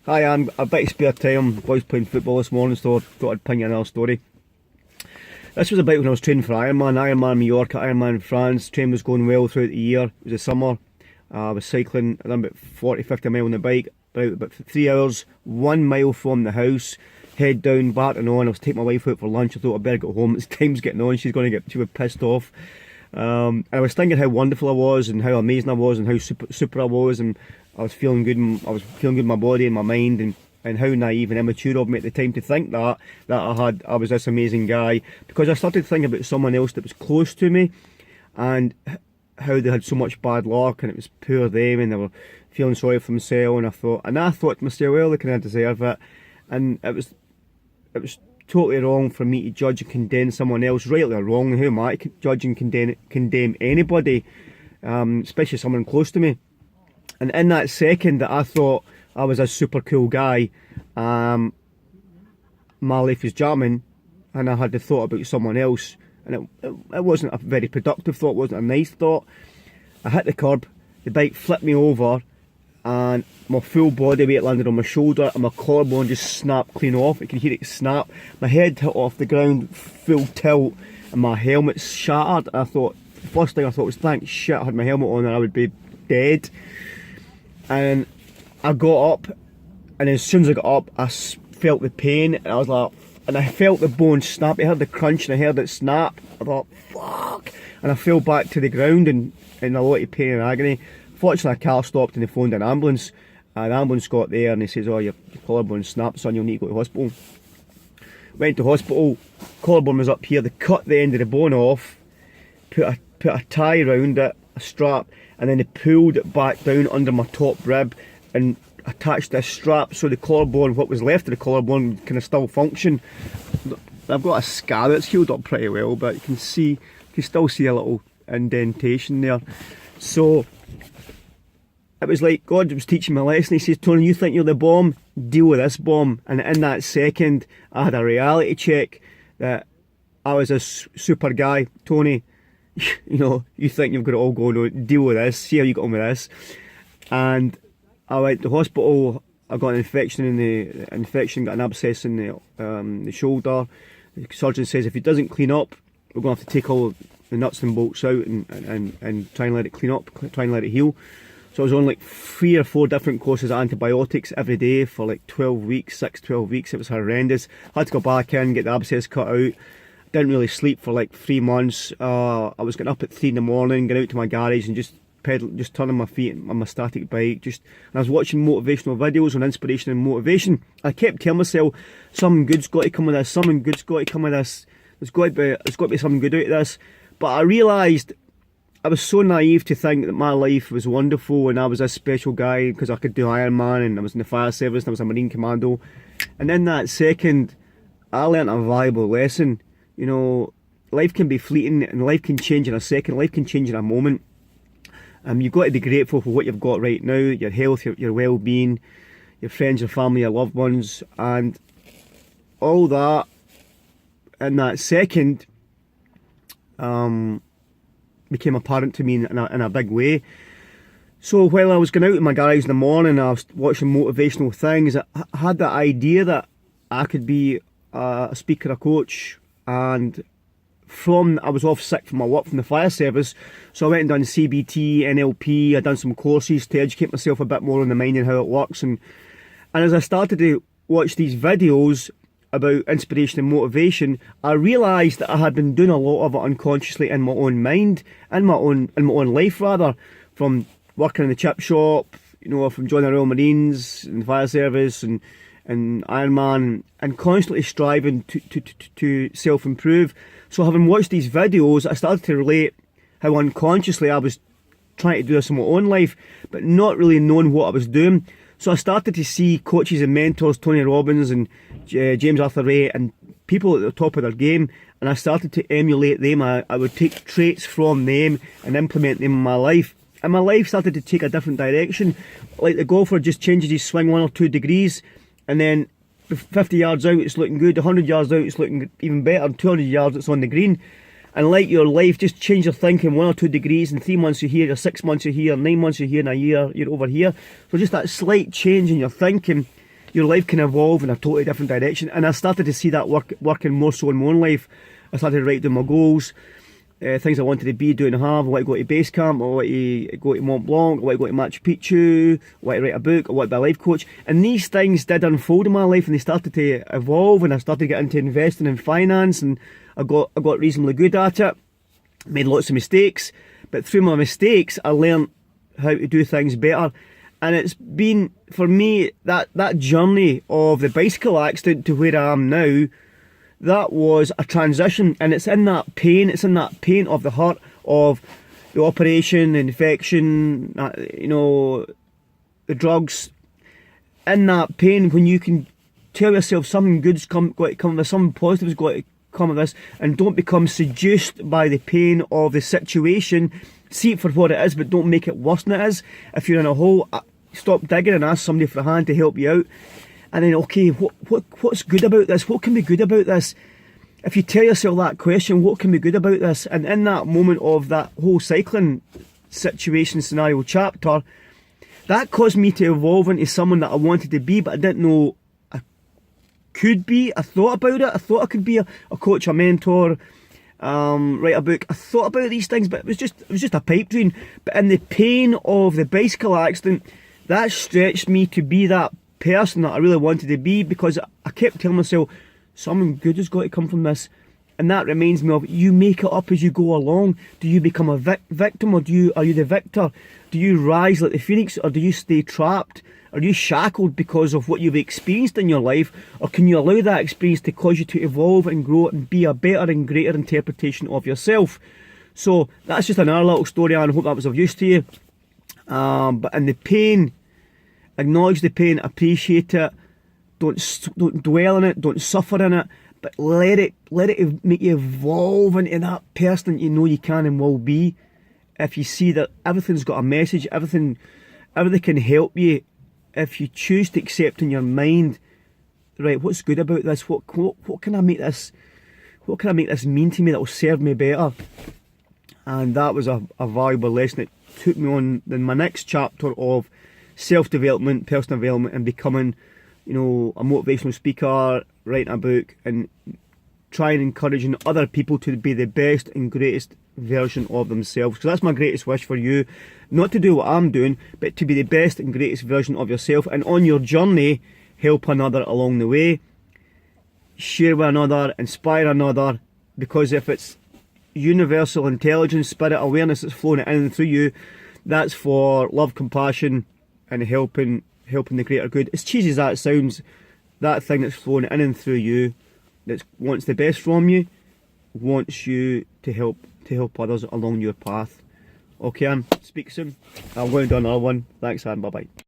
Hi, I'm a bit of spare time. Boys playing football this morning, so I thought I'd ping you another story. This was about when I was training for Ironman Mallorca, Ironman France. Training was going well throughout the year. It was the summer. I was cycling. I done about 40-50 mile on the bike, about 3 hours, 1 mile from the house. Head down, back and on. I was taking my wife out for lunch. I thought I'd better get home. It's time's getting on. She was pissed off. And I was thinking how wonderful I was and how amazing I was and how super I was, and I was feeling good. I was feeling good in my body and my mind, and how naive and immature of me at the time to think that I was this amazing guy, because I started thinking about someone else that was close to me and how they had so much bad luck and it was poor them and they were feeling sorry for themselves, and I thought to myself, well, they kind of deserve it. And it was totally wrong for me to judge and condemn someone else, rightly or wrong. Who am I to judge and condemn anybody, especially someone close to me? And in that second that I thought I was a super cool guy, my life was jamming, and I had the thought about someone else, and it wasn't a very productive thought, wasn't a nice thought. I hit the curb, the bike flipped me over, and my full body weight landed on my shoulder, and my collarbone just snapped clean off. I could hear it snap. My head hit off the ground, full tilt, and my helmet shattered. And I thought, the first thing I thought was, thank shit I had my helmet on, or I would be dead. And I got up, and as soon as I got up, I felt the pain, and I was like, and I felt the bone snap. I heard the crunch, and I heard it snap. I thought, fuck, and I fell back to the ground in a lot of pain and agony. Fortunately, a car stopped and they phoned an ambulance. And the ambulance got there and he says, oh, your collarbone snapped, son, you'll need to go to hospital. Went to hospital, collarbone was up here. They cut the end of the bone off, put a tie around it, a strap, and then they pulled it back down under my top rib and attached this strap so the collarbone, what was left of the collarbone, can still function. I've got a scar that's healed up pretty well, but you can still see a little indentation there. So it was like God was teaching me a lesson. He says, Tony, you think you're the bomb? Deal with this bomb. And in that second, I had a reality check that I was a super guy. Tony, you know, you think you've got it all going on, deal with this, see how you got on with this. And I went to hospital. I got an infection got an abscess in the shoulder. The surgeon says if it doesn't clean up, we're going to have to take all the nuts and bolts out and try and let it clean up, try and let it heal. So I was on like 3 or 4 different courses of antibiotics every day for like 12 weeks. It was horrendous. I had to go back in, get the abscess cut out. Didn't really sleep for like 3 months. I was getting up at 3 in the morning, going out to my garage and just turning my feet on my static bike. And I was watching motivational videos on inspiration and motivation. I kept telling myself, something good's got to come of this, something good's got to come of this. There's got to be something good out of this. But I realised I was so naive to think that my life was wonderful and I was this special guy because I could do Ironman and I was in the fire service and I was a Marine Commando. And in that second, I learnt a valuable lesson. You know, life can be fleeting and life can change in a second, life can change in a moment. You've got to be grateful for what you've got right now, your health, your well-being, your friends, your family, your loved ones, and all that in that second became apparent to me in a big way. So while I was going out in my garage in the morning, I was watching motivational things. I had that idea that I could be a speaker, a coach, and I was off sick from my work from the fire service, so I went and done CBT, NLP. I'd done some courses to educate myself a bit more on the mind and how it works. And as I started to watch these videos about inspiration and motivation, I realised that I had been doing a lot of it unconsciously in my own mind, in my own life rather, from working in the chip shop, you know, from joining the Royal Marines and the fire service and Ironman, and constantly striving to self-improve. So having watched these videos, I started to relate how unconsciously I was trying to do this in my own life, but not really knowing what I was doing. So I started to see coaches and mentors, Tony Robbins and James Arthur Ray, and people at the top of their game, and I started to emulate them. I would take traits from them and implement them in my life. And my life started to take a different direction. Like the golfer just changes his swing 1 or 2 degrees, and then 50 yards out it's looking good, 100 yards out it's looking even better, 200 yards it's on the green. And like your life, just change your thinking 1 or 2 degrees, in 3 months you're here, or 6 months you're here, 9 months you're here, in a year you're over here. So just that slight change in your thinking your life can evolve in a totally different direction. And I started to see that working more so in my own life. I started to write down my goals, things I wanted to be, do and have. I want to go to base camp, I want to go to Mont Blanc, I want to go to Machu Picchu, I want to write a book, I want to be a life coach. And these things did unfold in my life, and they started to evolve, and I started to get into investing in finance, and I got reasonably good at it. Made lots of mistakes, but through my mistakes I learned how to do things better. And it's been, for me, that journey of the bicycle accident to where I am now, that was a transition. And it's in that pain of the heart of the operation, the infection, the drugs. In that pain, when you can tell yourself something good's got to come of this, something positive's got to come of this, and don't become seduced by the pain of the situation. See it for what it is, but don't make it worse than it is. If you're in a hole, stop digging and ask somebody for a hand to help you out. And then, okay, what's good about this? What can be good about this? If you tell yourself that question, what can be good about this? And in that moment of that whole cycling situation scenario chapter, that caused me to evolve into someone that I wanted to be, but I didn't know I could be. I thought about it. I thought I could be a coach, a mentor, write a book. I thought about these things, but it was just a pipe dream. But in the pain of the bicycle accident, that stretched me to be that person that I really wanted to be, because I kept telling myself something good has got to come from this. And that reminds me of, you make it up as you go along. Do you become a victim, or are you the victor? Do you rise like the phoenix, or do you stay trapped? Are you shackled because of what you've experienced in your life, or can you allow that experience to cause you to evolve and grow and be a better and greater interpretation of yourself? So that's just another little story, and I hope that was of use to you. But in the pain, acknowledge the pain, appreciate it, don't dwell in it, don't suffer in it, but let it make you evolve into that person that you know you can and will be. If you see that everything's got a message, everything can help you. If you choose to accept in your mind, right, what's good about this? What can I make this? What can I make this mean to me that will serve me better? And that was a valuable lesson. It took me on in my next chapter of self-development, personal development, and becoming, a motivational speaker, writing a book, and trying encouraging other people to be the best and greatest version of themselves. So that's my greatest wish for you, not to do what I'm doing, but to be the best and greatest version of yourself, and on your journey help another along the way, share with another, inspire another, because if it's universal intelligence, spirit, awareness that's flowing in and through you, that's for love, compassion, and helping the greater good. As cheesy as that sounds, that thing that's flowing in and through you, that wants the best from you, wants you to help others along your path. Okay, speak soon. I'm going to do another one. Thanks, and bye bye.